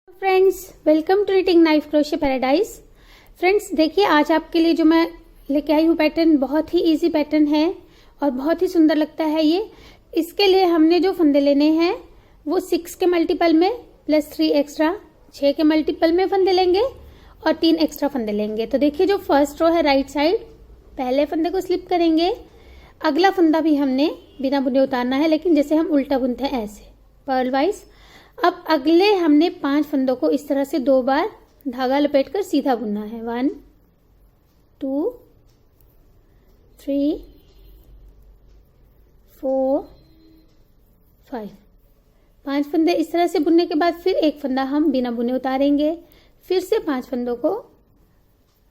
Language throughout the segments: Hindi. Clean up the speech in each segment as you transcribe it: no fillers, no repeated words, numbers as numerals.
Friends, welcome to reading knife crochet paradise. Friends देखिए, आज आपके लिए जो मैं लेके आई हूँ पैटर्न बहुत ही इजी पैटर्न है और बहुत ही सुंदर लगता है ये। इसके लिए हमने जो फंदे लेने हैं वो 6 के मल्टीपल में प्लस 3 एक्स्ट्रा 6 के मल्टीपल में फंदे लेंगे और 3 एक्स्ट्रा फंदे लेंगे। तो देखिए, जो फर्स्ट रो है राइट साइड, पहले फंदे को स्लिप करेंगे। अगला फंदा भी हमने बिना बुने उतारना है, लेकिन जैसे हम उल्टा बुनते हैं ऐसे पर्ल वाइज। अब अगले हमने 5 फंदों को इस तरह से 2 बार धागा लपेटकर सीधा बुनना है। 1 2 3 4 5 5 फंदे इस तरह से बुनने के बाद फिर एक फंदा हम बिना बुने उतारेंगे। फिर से 5 फंदों को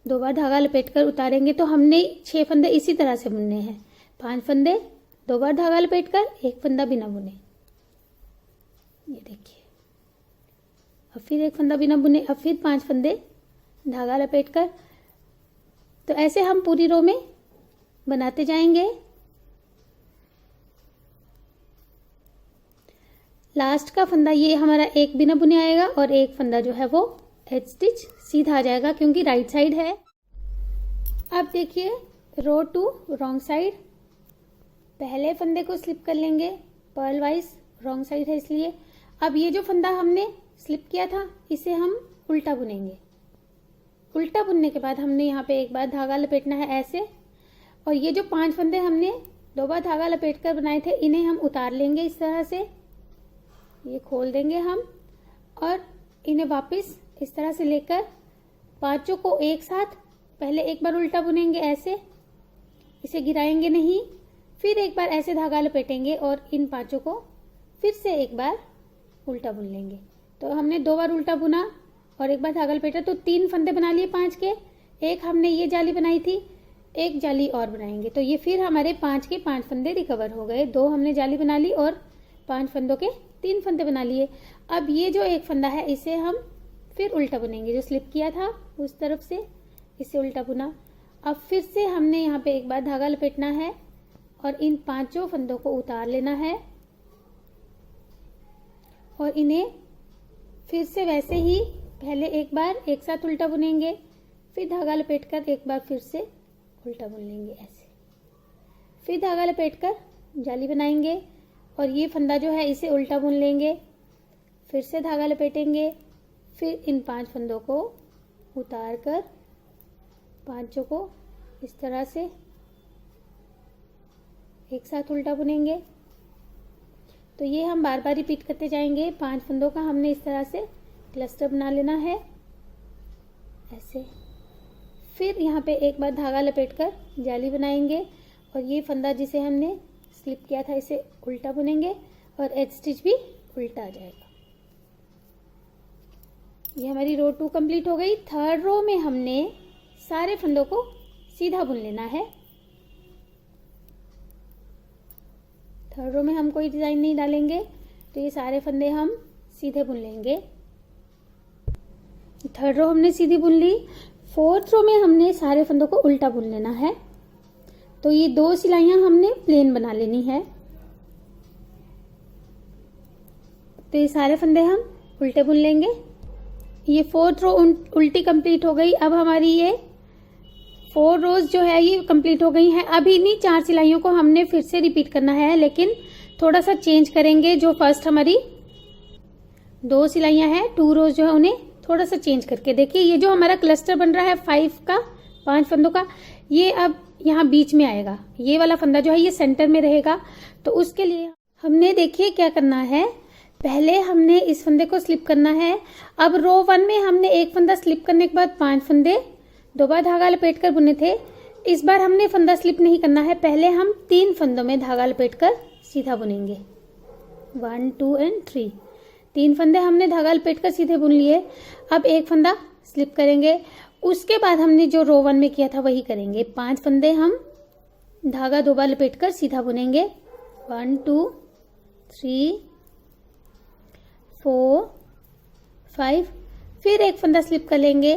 2 बार धागा लपेटकर उतारेंगे। तो हमने 6 फंदे इसी तरह से बुनने हैं। 5 फंदे 2 बार धागा लपेटकर, एक फंदा बिना बुने। ये देखिए, अब फिर एक फंदा बिना बुने, अब फिर 5 फंदे धागा लपेटकर। तो ऐसे हम पूरी रो में बनाते जाएंगे। लास्ट का फंदा ये हमारा एक बिना बुने आएगा और एक फंदा जो है वो एज स्टिच सीधा आ जाएगा, क्योंकि राइट साइड है। अब देखिए, रो टू रॉन्ग साइड, पहले फंदे को स्लिप कर लेंगे पर्ल वाइज, रॉन्ग साइड है इसलिए। अब ये जो फंदा हमने स्लिप किया था इसे हम उल्टा बुनेंगे। उल्टा बुनने के बाद हमने यहाँ पे एक बार धागा लपेटना है ऐसे, और ये जो 5 फंदे हमने 2 बार धागा लपेट कर बनाए थे इन्हें हम उतार लेंगे इस तरह से। ये खोल देंगे हम और इन्हें वापस इस तरह से लेकर 5 को एक साथ पहले एक बार उल्टा बुनेंगे ऐसे, इसे गिराएंगे नहीं। फिर एक बार ऐसे धागा लपेटेंगे और इन 5 को फिर से एक बार उल्टा बुन लेंगे। तो हमने 2 बार उल्टा बुना और एक बार धागा लपेटा, तो 3 फंदे बना लिए 5 के। एक हमने ये जाली बनाई थी, एक जाली और बनाएंगे। तो ये फिर हमारे 5 के 5 फंदे रिकवर हो गए। 2 हमने जाली बना ली और 5 फंदों के 3 फंदे बना लिए। अब ये जो एक फंदा है इसे हम फिर उल्टा बुनेंगे, जो स्लिप किया था उस तरफ से इसे उल्टा बुना। अब फिर से हमने यहाँ पे एक बार धागा लपेटना है और इन 5 फंदों को उतार लेना है और इन्हें फिर से वैसे ही पहले एक बार एक साथ उल्टा बुनेंगे, फिर धागा लपेटकर एक बार फिर से उल्टा बुन लेंगे ऐसे। फिर धागा लपेटकर जाली बनाएंगे और ये फंदा जो है इसे उल्टा बुन लेंगे। फिर से धागा लपेटेंगे, फिर इन 5 फंदों को उतार कर 5 को इस तरह से एक साथ उल्टा बुनेंगे। तो ये हम बार बार रिपीट करते जाएंगे। 5 फंदों का हमने इस तरह से क्लस्टर बना लेना है ऐसे। फिर यहाँ पे एक बार धागा लपेटकर जाली बनाएंगे और ये फंदा जिसे हमने स्लिप किया था इसे उल्टा बुनेंगे और एज स्टिच भी उल्टा आ जाएगा। ये हमारी रो 2 कंप्लीट हो गई। थर्ड रो में हमने सारे फंदों को सीधा बुन लेना है। थर्ड रो में हम कोई डिजाइन नहीं डालेंगे, तो ये सारे फंदे हम सीधे बुन लेंगे। थर्ड रो हमने सीधी बुन ली। फोर्थ रो में हमने सारे फंदों को उल्टा बुन लेना है। तो ये 2 सिलाइयां हमने प्लेन बना लेनी है। तो ये सारे फंदे हम उल्टे बुन लेंगे। ये फोर्थ रो उल्टी कंप्लीट हो गई। अब हमारी ये 4 रोज जो है ये कंप्लीट हो गई हैं। अब इन्हीं 4 सिलाइयों को हमने फिर से रिपीट करना है, लेकिन थोड़ा सा चेंज करेंगे। जो फर्स्ट हमारी 2 सिलाइयां हैं 2 रोज जो है उन्हें थोड़ा सा चेंज करके देखिए। ये जो हमारा क्लस्टर बन रहा है 5 का 5 फंदों का, ये अब यहाँ बीच में आएगा। ये वाला फंदा जो है ये सेंटर में रहेगा। तो उसके लिए हमने देखिए क्या करना है। पहले हमने इस फंदे को स्लिप करना है। अब रो 1 में हमने एक फंदा स्लिप करने के बाद 5 फंदे 2 बार धागा लपेट कर बुने थे। इस बार हमने फंदा स्लिप नहीं करना है, पहले हम 3 फंदों में धागा लपेटकर सीधा बुनेंगे। 1 2 एंड 3 3 फंदे हमने धागा लपेटकर सीधे बुन लिए। अब एक फंदा स्लिप करेंगे। उसके बाद हमने जो रो 1 में किया था वही करेंगे। 5 फंदे हम धागा 2 बार लपेटकर सीधा बुनेंगे। 1 2 3 4 5 फिर एक फंदा स्लिप कर लेंगे,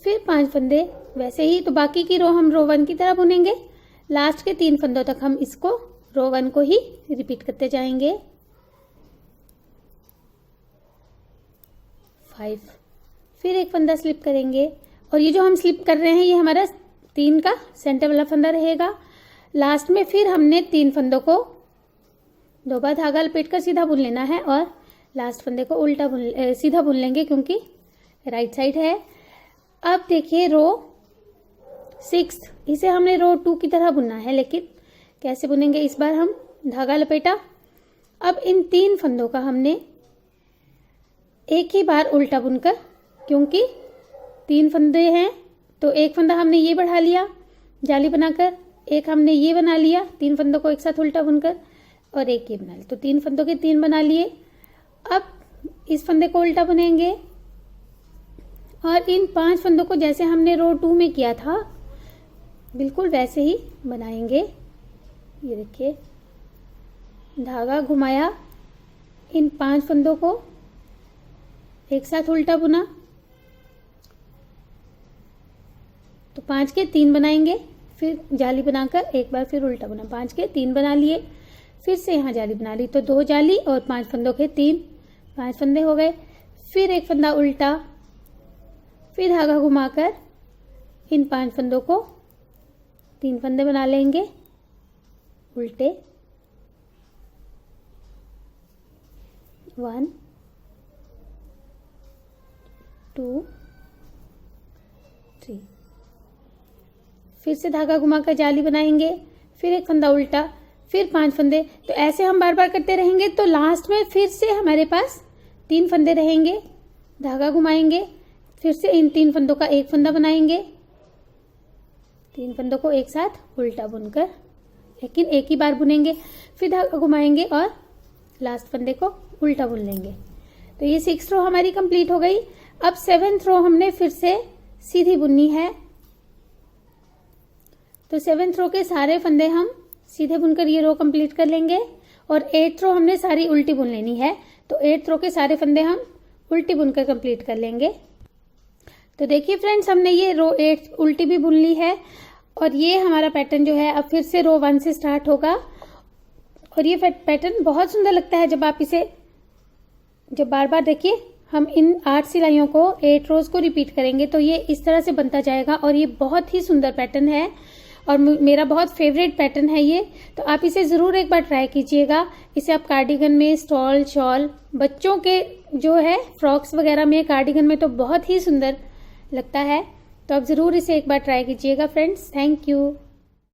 फिर 5 फंदे वैसे ही। तो बाकी की रो हम रो 1 की तरह बुनेंगे। लास्ट के 3 फंदों तक हम इसको रो 1 को ही रिपीट करते जाएंगे। 5। फिर एक फंदा स्लिप करेंगे और ये जो हम स्लिप कर रहे हैं ये हमारा 3 का सेंटर वाला फंदा रहेगा। लास्ट में फिर हमने 3 फंदों को 2 बार धागा लपेट कर सीधा बुन लेना है और लास्ट फंदे को उल्टा सीधा बुन लेंगे क्योंकि राइट साइड है। अब देखिए रो 6, इसे हमने रो 2 की तरह बुनना है, लेकिन कैसे बुनेंगे, इस बार हम धागा लपेटा। अब इन 3 फंदों का हमने एक ही बार उल्टा बुनकर, क्योंकि 3 फंदे हैं तो एक फंदा हमने ये बढ़ा लिया जाली बनाकर, एक हमने ये बना लिया 3 फंदों को एक साथ उल्टा बुनकर, और एक ये बना लिया, तो 3 फंदों के 3 बना लिए। अब इस फंदे को उल्टा बुनेंगे और इन 5 फंदों को जैसे हमने रो 2 में किया था बिल्कुल वैसे ही बनाएंगे। ये देखिए, धागा घुमाया, इन 5 फंदों को एक साथ उल्टा बुना, तो 5 के 3 बनाएंगे, फिर जाली बनाकर एक बार फिर उल्टा बुना, 5 के 3 बना लिए, फिर से यहाँ जाली बना ली, तो 2 जाली और 5 फंदों के 3, 5 फंदे हो गए। फिर एक फंदा उल्टा, फिर धागा घुमाकर इन 5 फंदों को 3 फंदे बना लेंगे उल्टे, 1 2 3, फिर से धागा घुमाकर जाली बनाएंगे, फिर एक फंदा उल्टा, फिर 5 फंदे। तो ऐसे हम बार बार करते रहेंगे, तो लास्ट में फिर से हमारे पास 3 फंदे रहेंगे, धागा घुमाएंगे, फिर से इन 3 फंदों का एक फंदा बनाएंगे, 3 फंदों को एक साथ उल्टा बुनकर, लेकिन एक ही बार बुनेंगे, फिर धागा घुमाएंगे और लास्ट फंदे को उल्टा बुन लेंगे। तो ये 6 रो हमारी कंप्लीट हो गई। अब 7th रो हमने फिर से सीधी बुननी है, तो 7th रो के सारे फंदे हम सीधे बुनकर ये रो कंप्लीट कर लेंगे, और 8th रो हमने सारी उल्टी बुन लेनी है, तो 8th रो के सारे फंदे हम उल्टी बुनकर कंप्लीट कर लेंगे। तो देखिए फ्रेंड्स, हमने ये रो 8 उल्टी भी बुन ली है, और ये हमारा पैटर्न जो है अब फिर से रो 1 से स्टार्ट होगा। और ये पैटर्न बहुत सुंदर लगता है जब बार बार देखिए हम इन 8 सिलाइयों को 8 रोज को रिपीट करेंगे तो ये इस तरह से बनता जाएगा, और ये बहुत ही सुंदर पैटर्न है और मेरा बहुत फेवरेट पैटर्न है ये। तो आप इसे ज़रूर एक बार ट्राई कीजिएगा। इसे आप कार्डिगन में, स्टॉल, शॉल, बच्चों के जो है फ्रॉक्स वगैरह में, कार्डिगन में तो बहुत ही सुंदर लगता है। तो आप ज़रूर इसे एक बार ट्राई कीजिएगा फ्रेंड्स। Thank you.